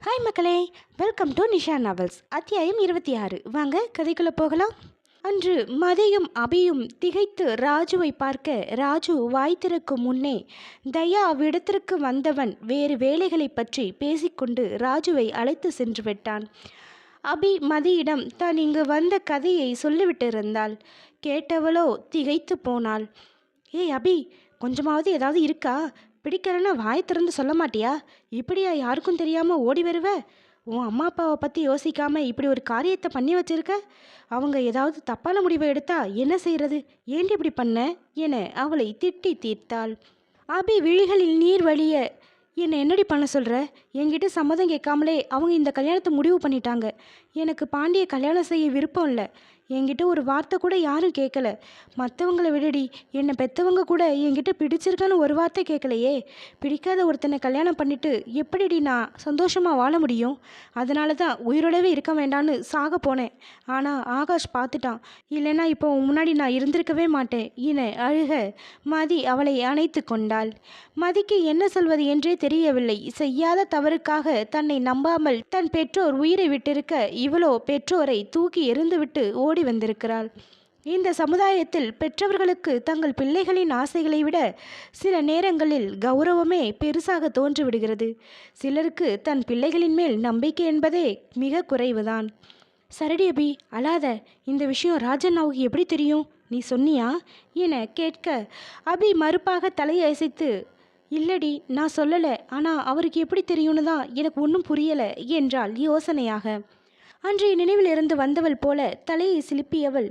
Hi மக்களே, welcome to Nisha novels. அத்தியாயம் 26. வாங்க கதைக்குள்ளே போகலாம். அன்று மதியும் அபியும் திகைத்து ராஜுவை பார்க்க, ராஜு வாய் திறக்கும் முன்னே தயா அவ்விடத்திற்கு வந்தவன் வேறு வேலைகளை பற்றி பேசிக்கொண்டு ராஜுவை அழைத்து சென்று விட்டான். அபி மதியிடம் தான் இங்கு வந்த கதையை சொல்லிவிட்டிருந்தாள். கேட்டவளோ திகைத்து போனாள். ஏய் அபி, கொஞ்சமாவது ஏதாவது இருக்கா? பிடிக்கலன்னா வாய் திறந்து சொல்ல மாட்டியா? இப்படியா யாருக்கும் தெரியாமல் ஓடி வருவ? உன் அம்மா அப்பாவை பற்றி யோசிக்காம இப்படி ஒரு காரியத்தை பண்ணி வச்சிருக்க. அவங்க ஏதாவது தப்பான முடிவை எடுத்தா என்ன செய்யறது? ஏண்டி இப்படி பண்ண என அவளை திட்டி தீர்த்தாள். அபி விழிகளில் நீர் வழிய, என்னடி பண்ண சொல்கிற? என்கிட்ட சம்மதம் கேட்காமலே அவங்க இந்த கல்யாணத்தை முடிவு பண்ணிட்டாங்க. எனக்கு பாண்டியை கல்யாணம் செய்ய விருப்பம் இல்லை. என்கிட்ட ஒரு வார்த்தை கூட யாரும் கேட்கல. மற்றவங்களை விடடி, என்னை பெற்றவங்க கூட என்கிட்ட பிடிச்சிருக்கான்னு ஒரு வார்த்தை கேட்கலையே. பிடிக்காத ஒருத்தனை கல்யாணம் பண்ணிட்டு எப்படிடி நான் சந்தோஷமாக வாழ முடியும்? அதனால தான் உயிரோடவே இருக்க வேண்டான்னு சாக போனேன். ஆனால் ஆகாஷ் பார்த்துட்டான். இல்லைன்னா இப்போ முன்னாடி நான் இருந்திருக்கவே மாட்டேன் என அழுக மதி அவளை அணைத்து கொண்டாள். மதிக்கு என்ன சொல்வது என்றே தெரியவில்லை. செய்யாத தவறுக்காக தன்னை நம்பாமல் தன் பெற்றோர் உயிரை விட்டிருக்க இவளோ பெற்றோரை தூக்கி எறிந்துவிட்டு ஓடி வந்திருக்கிறாள். இந்த சமுதாயத்தில் பெற்றவர்களுக்கு தங்கள் பிள்ளைகளின் ஆசைகளை விட சில நேரங்களில் கௌரவமே பெருசாக தோன்றிவிடுகிறது. சிலருக்கு தன் பிள்ளைகளின் மேல் நம்பிக்கை என்பதே மிக குறைவுதான். சரடி அபி, அழாத. இந்த விஷயம் ராஜண்ணாவுக்கு எப்படி தெரியும்? நீ சொன்னியா என கேட்க அபி மறுப்பாக தலையை அசைத்து, இல்லடி நான் சொல்லலை, ஆனால் அவருக்கு எப்படி தெரியும்னு தான் எனக்கு ஒன்றும் புரியலை என்றாள் யோசனையாக. அன்றைய நினைவில் இருந்து வந்தவள் போல தலையை சிலுப்பியவள்,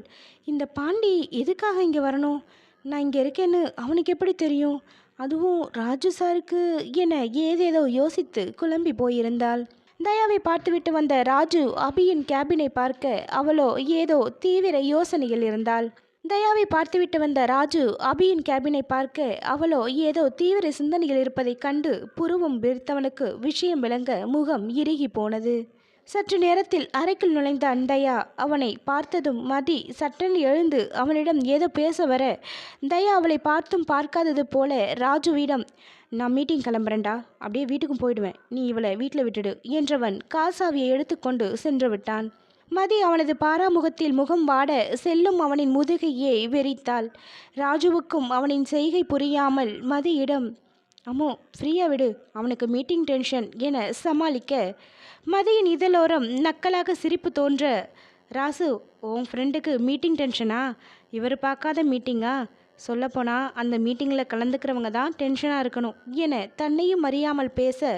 இந்த பாண்டி எதுக்காக இங்கே வரணும்? நான் இங்கே இருக்கேன்னு அவனுக்கு எப்படி தெரியும்? அதுவும் ராஜு சாருக்கு என ஏதேதோ யோசித்து குழம்பி போயிருந்தாள். தயாவை பார்த்துவிட்டு வந்த ராஜு அபியின் கேபினை பார்க்க அவளோ ஏதோ தீவிர யோசனையில் இருந்தாள். தயாவை பார்த்துவிட்டு வந்த ராஜு அபியின் கேபினை பார்க்க அவளோ ஏதோ தீவிர சிந்தனையில் இருப்பதைக் கண்டு புருவம் விரித்தவனுக்கு விஷயம் விளங்க முகம் இறுகி போனது. சற்று நேரத்தில் அறைக்குள் நுழைந்த தயா அவனை பார்த்ததும் மதி சட்டென்று எழுந்து அவனிடம் ஏதோ பேச வர, தயா அவளை பார்த்தும் பார்க்காதது போல ராஜுவிடம், நான் மீட்டிங் கிளம்புறேன்டா, அப்படியே வீட்டுக்கும் போயிடுவேன், நீ இவளை வீட்டில் விட்டுடு என்றவன் காசாவியை எடுத்துக்கொண்டு சென்று விட்டான். மதி அவனது பாராமுகத்தில் முகம் வாட செல்லும் அவனின் முதுகையே வெறித்தாள். ராஜுவுக்கும் அவனின் செய்கை புரியாமல் மதியிடம், அம்மோ ஃப்ரீயாக விடு, அவனுக்கு மீட்டிங் டென்ஷன் என சமாளிக்க, மதியின் இதழோரம் நக்கலாக சிரிப்பு தோன்ற, ராசு, உன் ஃப்ரெண்டுக்கு மீட்டிங் டென்ஷனா? இவர் பார்க்காத மீட்டிங்கா? சொல்லப்போனால் அந்த மீட்டிங்கில் கலந்துக்கிறவங்க தான் டென்ஷனாக இருக்கணும் என தன்னையும் அறியாமல் பேச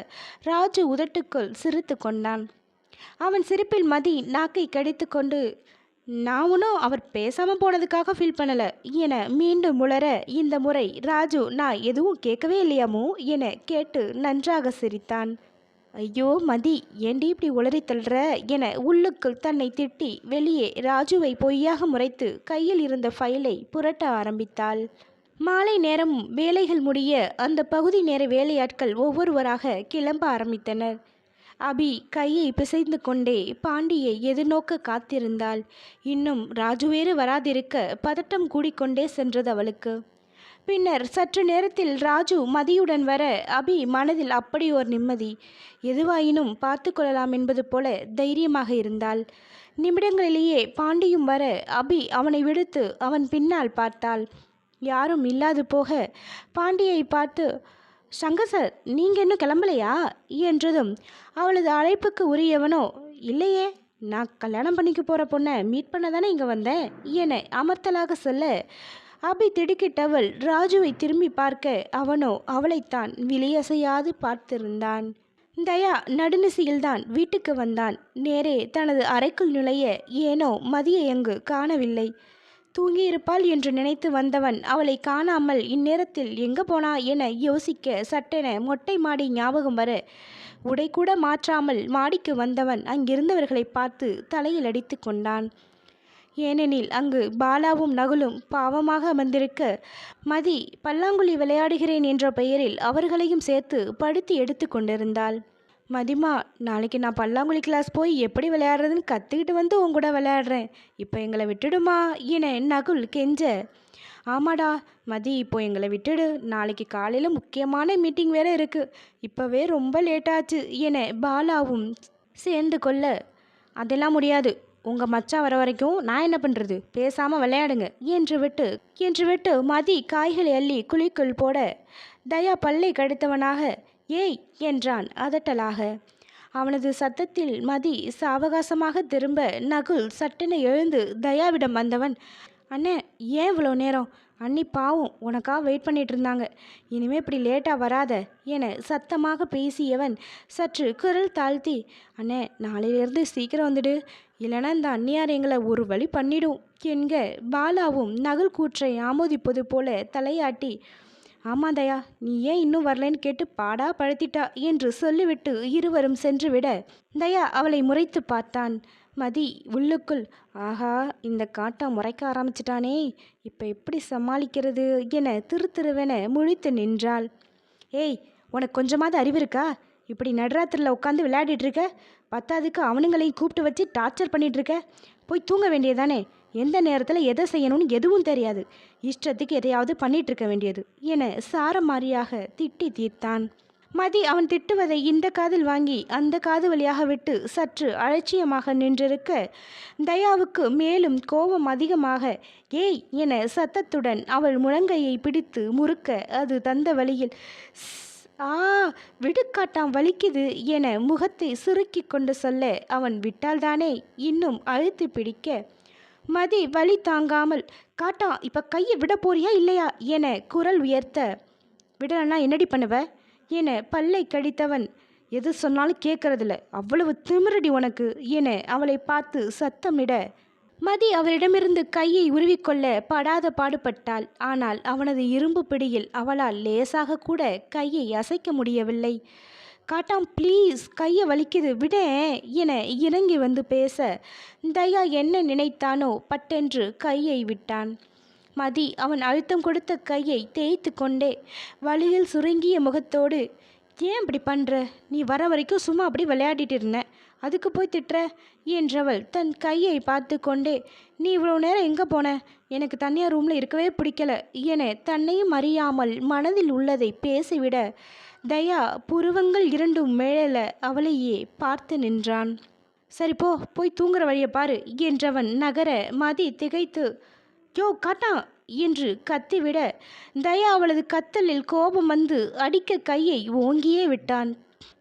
ராஜு உதட்டுக்குள் சிரித்து கொண்டான். அவன் சிரிப்பில் மதி நாக்கை கடித்து கொண்டு, நான் ஒன்றும் அவர் பேசாமல் போனதுக்காக ஃபீல் பண்ணலை என மீண்டும் உளர, இந்த முறை ராஜு நான் எதுவும் கேட்கவே இல்லையாமோ என கேட்டு நன்றாக சிரித்தான். ஐயோ மதி, ஏண்டி இப்படி உளறி தள்ளுற என உள்ளுக்குள் தன்னை திட்டி வெளியே ராஜுவை பொய்யாக முறைத்து கையில் இருந்த ஃபைலை புரட்ட ஆரம்பித்தாள். மாலை நேரம் வேலைகள் முடிய அந்த பகுதி நேர வேலையாட்கள் ஒவ்வொருவராக கிளம்ப ஆரம்பித்தனர். அபி கையை பிசைந்து கொண்டே பாண்டியை எதிர்நோக்க காத்திருந்தாள். இன்னும் ராஜு வேறு வராதிருக்க பதட்டம் கூடிக்கொண்டே சென்றது அவளுக்கு. பின்னர் சற்று நேரத்தில் ராஜு மதியுடன் வர அபி மனதில் அப்படி ஒரு நிம்மதி. எதுவாயினும் பார்த்து கொள்ளலாம் என்பது போல தைரியமாக இருந்தாள். நிமிடங்களிலேயே பாண்டியும் வர அபி அவனை விடுத்து அவன் பின்னால் பார்த்தாள். யாரும் இல்லாது போக பாண்டியை பார்த்து, சங்கர் சார், நீங்கள் இன்னும் கிளம்பலையா என்றதும் அவளது அழைப்புக்கு உரியவனோ, இல்லையே, நான் கல்யாணம் பண்ணிக்க போகிற பொண்ணை மீட் பண்ண தானே இங்கே வந்தேன் என அமர்த்தலாக சொல்ல, அபி திடுக்கிட்டவள் ராஜுவை திரும்பி பார்க்க அவனோ அவளைத்தான் விலையசையாது பார்த்திருந்தான். தயா நடுநிசையில்தான் வீட்டுக்கு வந்தான். நேரே தனது அறைக்குள் நுழைய ஏனோ மதியை அங்கு காணவில்லை. தூங்கியிருப்பாள் என்று நினைத்து வந்தவன் அவளை காணாமல் இந்நேரத்தில் எங்கே போனா என யோசிக்க சட்டென மொட்டை மாடி ஞாபகம் வர உடை கூட மாற்றாமல் மாடிக்கு வந்தவன் அங்கிருந்தவர்களை பார்த்து தலையில் அடித்து கொண்டான். ஏனெனில் அங்கு பாலாவும் நகுலும் பாவமாக அமர்ந்திருக்க மதி பல்லாங்குழி விளையாடுகிறேன் என்ற பெயரில் அவர்களையும் சேர்த்து படுத்தி எடுத்து கொண்டிருந்தாள். மதிமா, நாளைக்கு நான் பல்லாங்குழி கிளாஸ் போய் எப்படி விளையாடுறதுன்னு கற்றுக்கிட்டு வந்து உன் கூட விளையாடுறேன், இப்போ எங்களை விட்டுடுமா என நகுல் கெஞ்ச, ஆமாடா மதி, இப்போ எங்களை விட்டுடு, நாளைக்கு காலையில் முக்கியமான மீட்டிங் வேற இருக்கு, இப்போவே ரொம்ப லேட்டாச்சு என பாலாவும் சேர்ந்து கொள்ள, அதெல்லாம் முடியாது, உங்கள் மச்சான் வர வரைக்கும் நான் என்ன பண்ணுறது, பேசாமல் விளையாடுங்க என்று விட்டு மதி காய்களை அள்ளி குழிக்குள் போட தயா பல்லை கடித்தவனாக ஏய் என்றான் அதட்டலாக. அவனது சத்தத்தில் மதி சாவகாசமாக திரும்ப நகுல் சட்டென எழுந்து தயாவிடம் வந்தவன், அண்ணே ஏன் இவ்வளோ நேரம், அண்ணி பாவம் உனக்காக வெயிட் பண்ணிட்டு இருந்தாங்க, இனிமே இப்படி லேட்டாக வராத என சத்தமாக பேசியவன் சற்று குரல் தாழ்த்தி, அண்ணே நாளையிலேருந்து சீக்கிரம் வந்துடு, இல்லைன்னா இந்த அண்ணியார் எங்களை ஒரு வழி பண்ணிடும் என்க பாலாவும் நகுல் கூற்றை ஆமோதிப்பது போல தலையாட்டி, ஆமா தயா, நீ ஏன் இன்னும் வரலன்னு கேட்டு பாடா படுத்திட்டா என்று சொல்லிவிட்டு இருவரும் சென்றுவிட தயா அவளை முறைத்து பார்த்தான். மதி உள்ளுக்குள், ஆஹா இந்த காட்டா முறைக்க ஆரம்பிச்சிட்டானே, இப்போ எப்படி சமாளிக்கிறது என திருவென முழித்து நின்றாள். ஏய் உனக்கு கொஞ்சமாவது அறிவு இருக்கா, இப்படி நடுராத்திரியில் உட்காந்து விளையாடிட்டு இருக்க, பத்தாதுக்கு அவனுங்களையும் கூப்பிட்டு வச்சு டார்ச்சர் பண்ணிட்டு இருக்க, போய் தூங்க வேண்டியதானே, எந்த நேரத்தில் எதை செய்யணும்னு எதுவும் தெரியாது, இஷ்டத்துக்கு எதையாவது பண்ணிட்டு இருக்க வேண்டியது என சாரமாரியாக திட்டி தீர்த்தான். மதி அவன் திட்டுவதை இந்த காதில் வாங்கி அந்த காது வழியாக விட்டு சற்று அலட்சியமாக நின்றிருக்க தயாவுக்கு மேலும் கோபம் அதிகமாக ஏய் என சத்தத்துடன் அவள் முழங்கையை பிடித்து முறுக்க அது தந்த வழியில் ஆ விடுக்காட்டாம் வலிக்குது என முகத்தை சுருக்கி கொண்டு சொல்ல அவன் விட்டால்தானே இன்னும் அழுத்தி பிடிக்க மதி வலி தாங்காமல், காட்டா இப்போ கையை விட போறியா இல்லையா என குரல் உயர்த்த, விடலன்னா என்னடி பண்ணுவ என பல்லை கடித்தவன், எது சொன்னாலும் கேட்கறதில்ல, அவ்வளவு திமிரடி உனக்கு என அவளை பார்த்து சத்தமிட மதி அவரிடமிருந்து கையை உருவிக்கொள்ள படாத பாடுபட்டாள். ஆனால் அவனது இரும்பு பிடியில் அவளால் லேசாக கூட கையை அசைக்க முடியவில்லை. காட்டாம் ப்ளீஸ், கையை வலிக்குது விடேன் என இறங்கி வந்து பேச தயா என்ன நினைத்தானோ பட்டென்று கையை விட்டான். மதி அவன் அழுத்தம் கொடுத்த கையை தேய்த்து கொண்டே வழியில் சுருங்கிய முகத்தோடு, ஏன் இப்படி பண்ணுற, நீ வர வரைக்கும் சும்மா அப்படி விளையாடிட்டு இருந்தேன், அதுக்கு போய் திட்டுற என்றவள் தன் கையை பார்த்து கொண்டே, நீ இவ்வளோ நேரம் எங்கே போன, எனக்கு தனியார் ரூமில் இருக்கவே பிடிக்கல என தன்னையும் அறியாமல் மனதில் உள்ளதை பேசிவிட தயா புருவங்கள் இரண்டும் மேல அவளையே பார்த்து நின்றான். சரி போ, போய் தூங்குற வழியை பாரு என்றவன் நகர மதி திகைத்து, யோ காட்டா என்று கத்திவிட தயா அவளது கத்தலில் கோபம் வந்து அடிக்க கையை ஓங்கியே விட்டான்.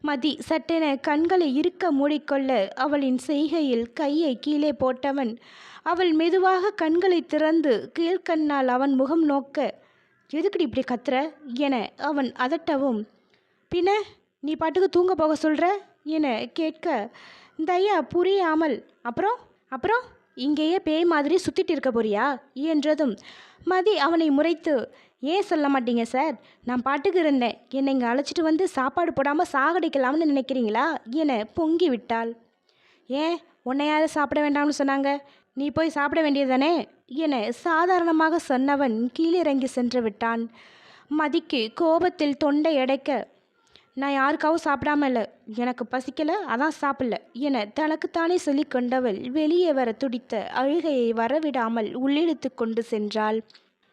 மதி சட்டென கண்களை இருக்க மூடிக்கொள்ள அவளின் செய்கையில் கையை கீழே போட்டவன் அவள் மெதுவாக கண்களை திறந்து கீழ்கண்ணால் அவன் முகம் நோக்க, எதுக்குடி இப்படி கத்துற என அவன் அதட்டவும், பின்ன நீ பாட்டுக்கு தூங்க போக சொல்கிற என கேட்க தயா புரியாமல், அப்புறம் இங்கேயே பேய் மாதிரி சுற்றிட்டு இருக்க போறியா என்றதும் மதி அவனை முறைத்து, ஏன் சொல்ல மாட்டீங்க சார், நான் பாட்டுக்கு இருந்தேன், என்னை இங்கே அழைச்சிட்டு வந்து சாப்பாடு போடாமல் சாகடிக்கலாம்னு நினைக்கிறீங்களா என பொங்கி விட்டாள். ஏன் உன்னை யாரும் சாப்பிட வேண்டாம்னு சொன்னாங்க, நீ போய் சாப்பிட வேண்டியதானே என சாதாரணமாக சொன்னவன் கீழிறங்கி சென்று விட்டான். மதிக்கு கோபத்தில் தொண்டை அடைக்க, நான் யாருக்காகவும் சாப்பிடாம இல்லை, எனக்கு பசிக்கலை அதான் சாப்பிடல என தனக்குத்தானே சொல்லி கொண்டவள் வெளியே வர துடித்த அழுகையை வரவிடாமல் உள்ளிழுத்து கொண்டு சென்றாள்.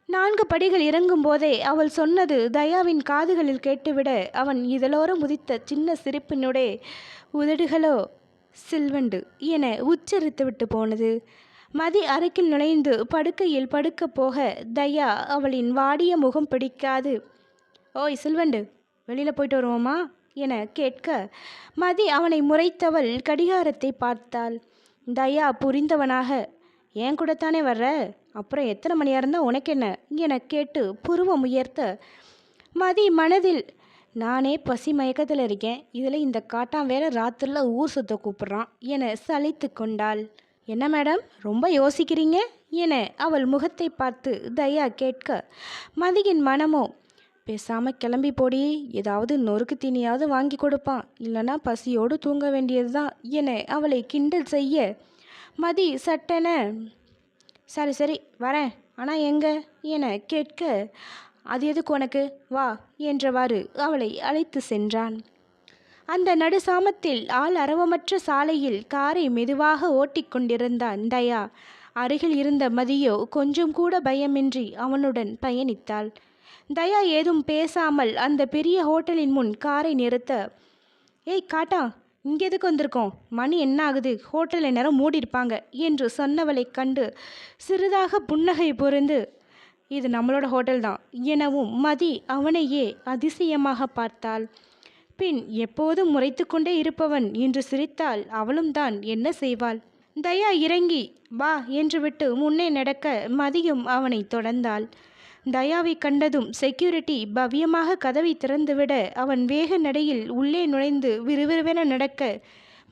4 படிகள் இறங்கும் போதே அவள் சொன்னது தயாவின் காதுகளில் கேட்டுவிட அவன் இதழோரம் உதித்த சின்ன சிரிப்பினுடைய உதடுகளோ சில்வண்டு என உச்சரித்து விட்டு போனது. மதி அறைக்கில் நுழைந்து படுக்கையில் படுக்க போக தயா அவளின் வாடிய முகம் பிடிக்காது, ஓய் சில்வண்டு, வெளியில் போயிட்டு வருவோமா என கேட்க மதி அவனை முறைத்தவள் கடிகாரத்தை பார்த்தாள். தயா புரிந்தவனாக, ஏன் கூடத்தானே வர்ற, அப்புறம் எத்தனை மணியாக இருந்தால் உனக்கு என்ன என கேட்டு புருவம் உயர்த்த மதி மனதில், நானே பசி மயக்கத்தில் இருக்கேன், இதில் இந்த காட்டான் வேற ராத்திரில் ஊர் சுத்த கூப்பிட்றான் என சலித்து கொண்டாள். என்ன மேடம் ரொம்ப யோசிக்கிறீங்க என அவள் முகத்தை பார்த்து தயா கேட்க மதியின் மனமோ, பேசாமல் கிளம்பி போடி, ஏதாவது நொறுக்கு தீனியாவது வாங்கி கொடுப்பான், இல்லைனா பசியோடு தூங்க வேண்டியது தான் என அவளை கிண்டல் செய்ய மதி சட்டென, சரி வரேன், ஆனால் எங்கே என கேட்க, அது எதுக்கு உனக்கு, வா என்றவாறு அவளை அழைத்து சென்றான். அந்த நடுசாமத்தில் ஆள் அரவமற்ற சாலையில் காரை மெதுவாக ஓட்டிக்கொண்டிருந்தான் தயா. அருகில் இருந்த மதியோ கொஞ்சம் கூட பயமின்றி அவனுடன் பயணித்தாள். தயா ஏதும் பேசாமல் அந்த பெரிய ஹோட்டலின் முன் காரை நிறுத்த, ஏய் காட்டா, இங்கே எதுக்கு வந்திருக்கோம்? மணி என்ன ஆகுது? ஹோட்டல் நேரம் மூடியிருப்பாங்க என்று சொன்னவளைக் கண்டு சிறிதாக புன்னகை பொருந்து, இது நம்மளோட ஹோட்டல் தான் எனவும் மதி அவனையே அதிசயமாக பார்த்தாள். பின் எப்போதும் முறைத்து கொண்டே இருப்பவன் இன்று சிரித்தால் அவளும் தான் என்ன செய்வாள்? தயா இறங்கி வா என்று விட்டு முன்னே நடக்க மதியும் அவனை தொடர்ந்தாள். தயாவை கண்டதும் செக்யூரிட்டி பவ்யமாக கதவை திறந்துவிட அவன் வேக நடையில் உள்ளே நுழைந்து விறுவிறுவென நடக்க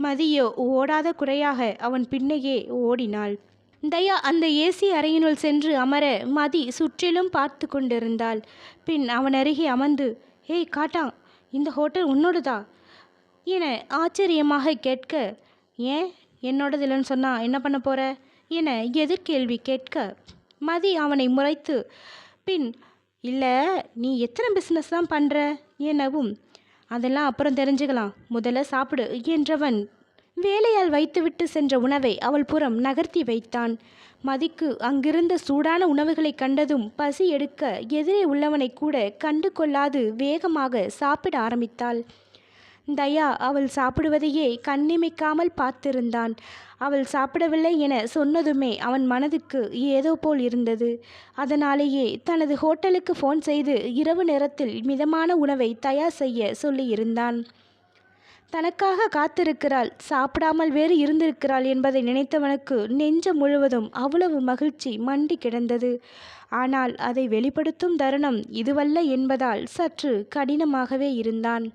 மதியோ ஓடாத குறையாக அவன் பின்னையே ஓடினாள். தயா அந்த ஏசி அறையினுள் சென்று அமர மதி சுற்றிலும் பார்த்து கொண்டிருந்தாள். பின் அவன் அருகே அமர்ந்து, ஏய் காட்டா, இந்த ஹோட்டல் உன்னோடதா என ஆச்சரியமாக கேட்க, ஏன் என்னோடது இல்லைன்னு சொன்னா என்ன பண்ண போற என எதிர்கேள்வி கேட்க மதி அவனை முறைத்து, பின் இல்லை நீ எத்தனை பிஸ்னஸ் தான் பண்ணுற எனவும், அதெல்லாம் அப்புறம் தெரிஞ்சுக்கலாம், முதல்ல சாப்பிடு என்றவன் வேலையால் வைத்துவிட்டு சென்ற உணவை அவள் புறம் நகர்த்தி வைத்தான். மதிக்கு அங்கிருந்த சூடான உணவுகளை கண்டதும் பசி எடுக்க எதிரே உள்ளவனை கூட கண்டு கொள்ளாது வேகமாக சாப்பிட ஆரம்பித்தாள். தயா அவள் சாப்பிடுவதையே கண்ணிமைக்காமல் பார்த்திருந்தான். அவள் சாப்பிடவில்லை என சொன்னதுமே அவன் மனதுக்கு ஏதோ போல் இருந்தது. அதனாலேயே தனது ஹோட்டலுக்கு ஃபோன் செய்து இரவு நேரத்தில் மிதமான உணவை தயார் செய்ய சொல்லியிருந்தான். தனக்காக காத்திருக்கிறாள், சாப்பிடாமல் வேறு இருந்திருக்கிறாள் என்பதை நினைத்தவனுக்கு நெஞ்சம் முழுவதும் அவ்வளவு மகிழ்ச்சி மண்டி கிடந்தது. ஆனால் அதை வெளிப்படுத்தும் தருணம் இதுவல்ல என்பதால் சற்று கடினமாகவே இருந்தான்.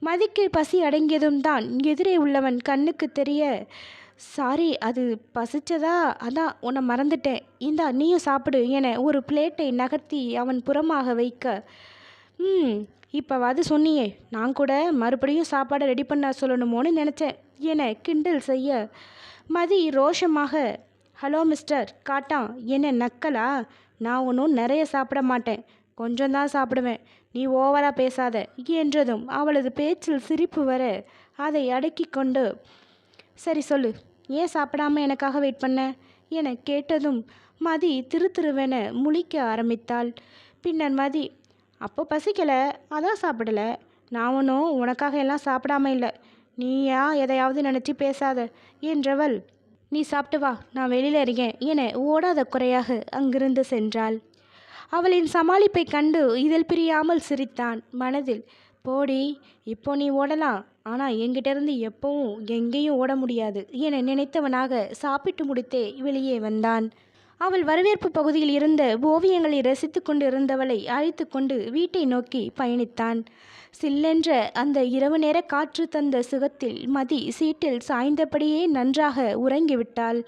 மதிக்கு பசி அடங்கியதும் தான் எதிரே உள்ளவன் கண்ணுக்கு தெரிய, சாரி அது பசிச்சதா, அதான் உன்னை மறந்துட்டேன், இந்தா நீயும் சாப்பிடு என ஒரு பிளேட்டை நகர்த்தி அவன் புறமாக வைக்க, இப்போவாது சொன்னியே, நான் கூட மறுபடியும் சாப்பாடை ரெடி பண்ண சொல்லணுமோன்னு நினச்சேன் என கிண்டல் செய்ய மதி ரோஷமாக, ஹலோ மிஸ்டர் காட்டா, என்ன நக்கலா? நான் ஒன்றும் நிறைய சாப்பிட மாட்டேன், கொஞ்சம் தான் சாப்பிடுவேன், நீ ஓவராக பேசாத என்றதும் அவளது பேச்சில் சிரிப்பு வர அதை அடக்கி கொண்டு, சரி சொல்லு, ஏன் சாப்பிடாம எனக்காக வெயிட் பண்ண என கேட்டதும் மதி திருவென முழிக்க ஆரம்பித்தாள். பின்னர் மதி, அப்போ பசிக்கலை அதான் சாப்பிடலை, நான் ஒன்றும் உனக்காக எல்லாம் சாப்பிடாம இல்லை, நீயா எதையாவது நினச்சி பேசாத என்றவள், நீ சாப்பிட்டு வா, நான் வெளியில் இருக்கேன் என ஓடாத குறையாக அங்கிருந்து சென்றாள். அவளின் சமாளிப்பை கண்டு இதில் பிரியாமல் சிரித்தான் மனதில், போடி, இப்போ நீ ஓடலாம், ஆனால் என்கிட்டேருந்து எப்பவும் எங்கேயும் ஓட முடியாது என நினைத்தவனாக சாப்பிட்டு முடித்தே வெளியே வந்தான். அவள் வரவேற்பு பகுதியில் இருந்த ஓவியங்களை ரசித்து கொண்டு இருந்தவளை அழைத்து கொண்டு வீட்டை நோக்கி பயணித்தான். சில்லென்ற அந்த இரவு நேர காற்று தந்த சுகத்தில் மதி சீட்டில் சாய்ந்தபடியே நன்றாக உறங்கிவிட்டாள்.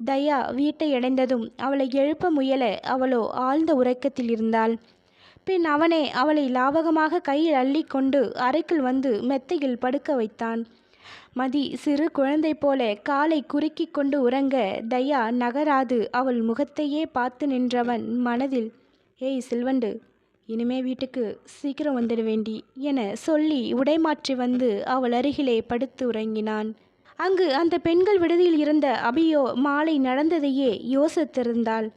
தயா வீட்டை அடைந்ததும் அவளை எழுப்ப முயல அவளோ ஆழ்ந்த உறக்கத்தில் இருந்தாள். பின் அவனே அவளை லாவகமாக கையில் அள்ளி கொண்டு அறைக்குள் வந்து மெத்தையில் படுக்க வைத்தான். மதி சிறு குழந்தை போல காலை குறுக்கி கொண்டு உறங்க தயா நகராது அவள் முகத்தையே பார்த்து நின்றவன் மனதில், ஏய் சில்வண்டு, இனிமே வீட்டுக்கு சீக்கிரம் வந்துட வேண்டி என சொல்லி உடைமாற்றி வந்து அவள் அருகிலே படுத்து உறங்கினான். அங்கு அந்த பெண்கள் விடுதியில் இருந்த அபியோ மாலை நடந்ததையே யோசித்திருந்தாள்.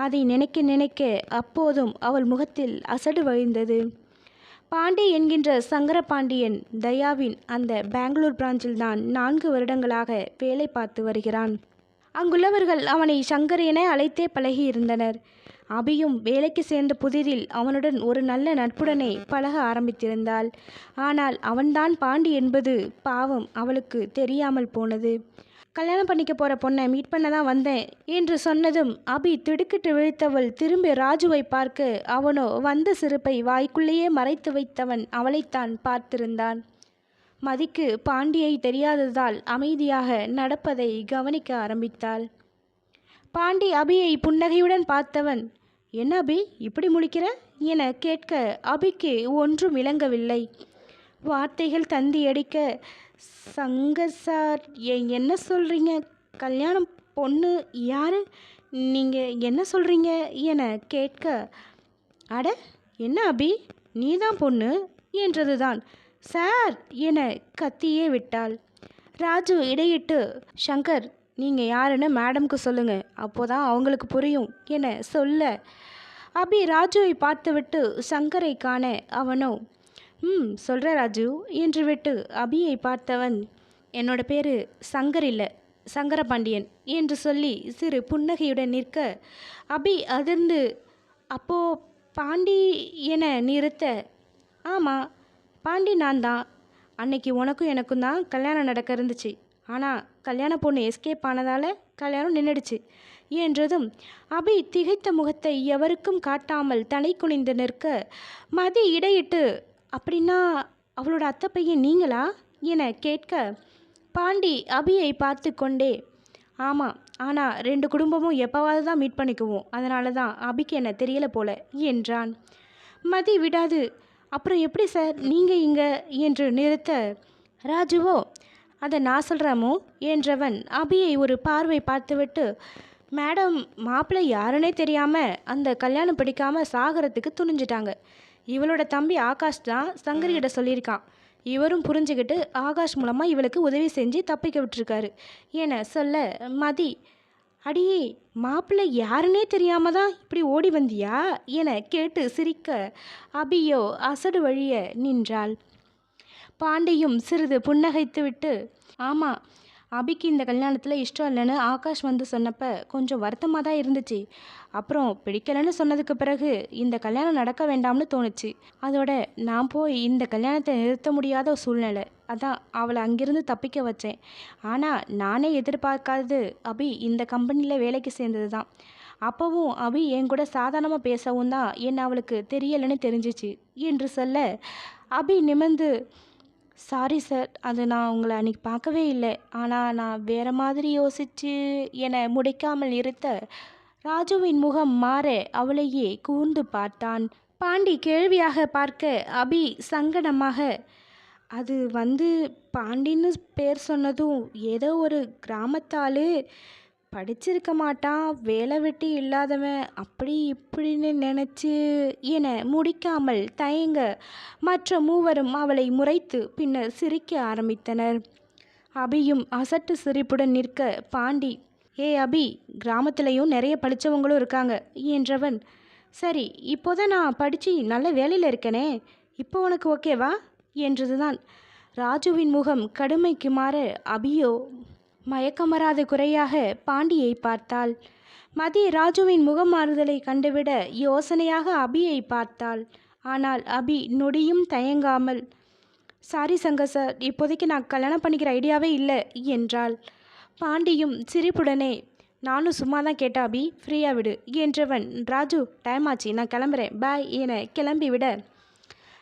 அதை நினைக்க நினைக்க அப்போதும் அவள் முகத்தில் அசடு வழிந்தது. பாண்டி என்கின்ற சங்கரபாண்டியன் தயாவின் அந்த பெங்களூர் பிரான்ச்சில் தான் 4 வருடங்களாக வேலை பார்த்து வருகிறான். அங்குள்ளவர்கள் அவனை சங்கர் என அழைத்தே பழகியிருந்தனர். அபியும் வேலைக்கு சேர்ந்த புதிதில் அவனுடன் ஒரு நல்ல நட்புடனே பழக ஆரம்பித்திருந்தாள். ஆனால் அவன்தான் பாண்டி என்பது பாவம் அவளுக்கு தெரியாமல் போனது. கல்யாணம் பண்ணிக்க போகிற பொண்ணை மீட் பண்ண தான் வந்தேன் என்று சொன்னதும் அபி திடுக்கிட்டு விழித்தவள் திரும்பி ராஜுவை பார்க்க அவனோ வந்த சிரிப்பை வாய்க்குள்ளேயே மறைத்து வைத்தவன் அவளைத்தான் பார்த்திருந்தான். மதிக்கு பாண்டியை தெரியாததால் அமைதியாக நடப்பதை கவனிக்க ஆரம்பித்தாள். பாண்டி அபியை புன்னகையுடன் பார்த்தவன், என்ன அபி இப்படி முழிக்கிற என கேட்க அபிக்கு ஒன்றும் விளங்கவில்லை. வார்த்தைகள் தந்தி அடிக்க, சங்கர் சார், என்ன சொல்கிறீங்க? கல்யாணம் பொண்ணு யார்? நீங்கள் என்ன சொல்கிறீங்க என கேட்க, அட என்ன அபி, நீதான் பொண்ணு என்றதுதான். சார் என கத்தியே விட்டாள். ராஜு இடையிட்டு, சங்கர், நீங்கள் யாருன்னு மேடம்க்கு சொல்லுங்கள், அப்போதான் அவங்களுக்கு புரியும் என சொல்ல அபி ராஜுவை பார்த்துவிட்டு சங்கரை காண அவனோ சொல்கிற ராஜு என்று விட்டு அபியை பார்த்தவன், என்னோட பேர் சங்கர் இல்லை சங்கரபாண்டியன் என்று சொல்லி சிறு புன்னகையுடன் நிற்க அபி அதிர்ந்து, அப்போ பாண்டி என நிறுத்த, ஆமாம் பாண்டி நான் தான். அன்னைக்கு உனக்கும் எனக்கும் தான் கல்யாணம் நடக்க இருந்துச்சு. ஆனால் கல்யாண பொண்ணு எஸ்கேப் ஆனதால் கல்யாணம் நின்றுடுச்சு என்றதும் அபி திகைத்த முகத்தை எவருக்கும் காட்டாமல் தலை குனிந்து நிற்க மதி இடையிட்டு, அப்படின்னா அவளோட அத்தை பையன் நீங்களா என கேட்க பாண்டி அபியை பார்த்து கொண்டே, ஆமாம், ஆனால் 2 குடும்பமும் எப்போவாவது தான் மீட் பண்ணிக்குவோம், அதனால தான் அபிக்கு என்ன தெரியலை போல என்றான். மதி விடாது, அப்புறம் எப்படி சார் நீங்கள் இங்கே என்று நிறுத்த ராஜுவோ, அதை நான் சொல்கிறாமோ என்றவன் அபியை ஒரு பார்வை பார்த்துவிட்டு, மேடம் மாப்பிள்ளை யாருன்னே தெரியாமல் அந்த கல்யாணம் பிடிக்காமல் சாகிறதுக்கு துணிஞ்சிட்டாங்க. இவளோட தம்பி ஆகாஷ் தான் சங்கரிகிட்ட சொல்லியிருக்கான். இவரும் புரிஞ்சுக்கிட்டு ஆகாஷ் மூலமாக இவளுக்கு உதவி செஞ்சு தப்பிக்க விட்டுருக்காரு என சொல்ல மதி, அடியே மாப்பிள்ளை யாருன்னே தெரியாம தான் இப்படி ஓடி வந்தியா என கேட்டு சிரிக்க அபியோ அசடு வழிய நின்றாள். பாண்டியும் சிறிது புன்னகைத்துவிட்டு, ஆமாம், அபிக்கு இந்த கல்யாணத்தில் இஷ்டம் இல்லைன்னு ஆகாஷ் வந்து சொன்னப்போ கொஞ்சம் வருத்தமாக தான் இருந்துச்சு. அப்புறம் பிடிக்கலைன்னு சொன்னதுக்கு பிறகு இந்த கல்யாணம் நடக்க வேண்டாம்னு தோணுச்சு. அதோட நான் போய் இந்த கல்யாணத்தை நிறுத்த முடியாத சூழ்நிலை, அதான் அவளை அங்கிருந்து தப்பிக்க வச்சேன். ஆனால் நானே எதிர்பார்க்காதது அபி இந்த கம்பெனியில் வேலைக்கு சேர்ந்தது தான். அப்போவும் அபி என் கூட சாதாரணமாக பேசவும் தான் என்ன அவளுக்கு தெரியலைன்னு தெரிஞ்சிச்சு என்று சொல்ல அபி நிமிர்ந்து, சாரி சார், அது நான் உங்களை அன்றைக்கி பார்க்கவே இல்லை, ஆனால் நான் வேறு மாதிரி யோசிச்சு என முடிக்காமல் இருத்த ராஜுவின் முகம் மாற அவளையே கூர்ந்து பார்த்தான். பாண்டி கேள்வியாக பார்க்க அபி சங்கடமாக, அது பாண்டின்னு பேர் சொன்னதும் ஏதோ ஒரு கிராமத்தால், படிச்சிருக்க மாட்டான், வேலை வெட்டி இல்லாதவன், அப்படி இப்படின்னு நினச்சி என முடிக்காமல் தயங்க மற்ற மூவரும் அவளை முறைத்து பின்னர் சிரிக்க ஆரம்பித்தனர். அபியும் அசட்டு சிரிப்புடன் நிற்க பாண்டி, ஏ அபி, கிராமத்துலேயும் நிறைய படித்தவங்களும் இருக்காங்க என்றவன், சரி இப்போதான் நான் படித்து நல்ல வேலையில் இருக்கனே, இப்போ உனக்கு ஓகேவா என்றதுதான். ராஜுவின் முகம் கடுமைக்கு மாற அபியோ மயக்கமராத குறையாக பாண்டியை பார்த்தாள். மதி ராஜுவின் முகம் மாறுதலை கண்டுவிட யோசனையாக அபியை பார்த்தாள். ஆனால் அபி நொடியும் தயங்காமல், சாரி சங்கர் சார், இப்போதைக்கு நான் கல்யாணம் பண்ணிக்கிற ஐடியாவே இல்லை என்றாள். பாண்டியும் சிரிப்புடனே, நானும் சும்மா தான் கேட்டா அபி, ஃப்ரீயாக விடு என்றவன், ராஜு டைம் ஆச்சு, நான் கிளம்புறேன், பாய் என கிளம்பிவிட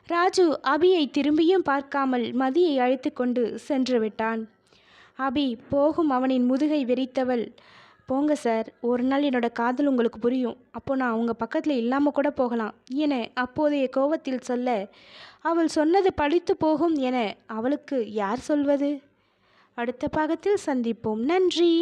ராஜு அபியை திரும்பியும் பார்க்காமல் மதியை அழைத்து கொண்டு சென்று விட்டான். அபி போகும் அவனின் முதுகை வெறித்தவள், போங்க சார், ஒரு நாள் என்னோட காதல் உங்களுக்கு புரியும், அப்போ நான் உங்கள் பக்கத்தில் இல்லாமல் கூட போகலாம் என அப்போதைய கோபத்தில் சொல்ல, அவள் சொன்னது பழித்து போகும் என அவளுக்கு யார் சொல்வது? அடுத்த பாகத்தில் சந்திப்போம். நன்றி.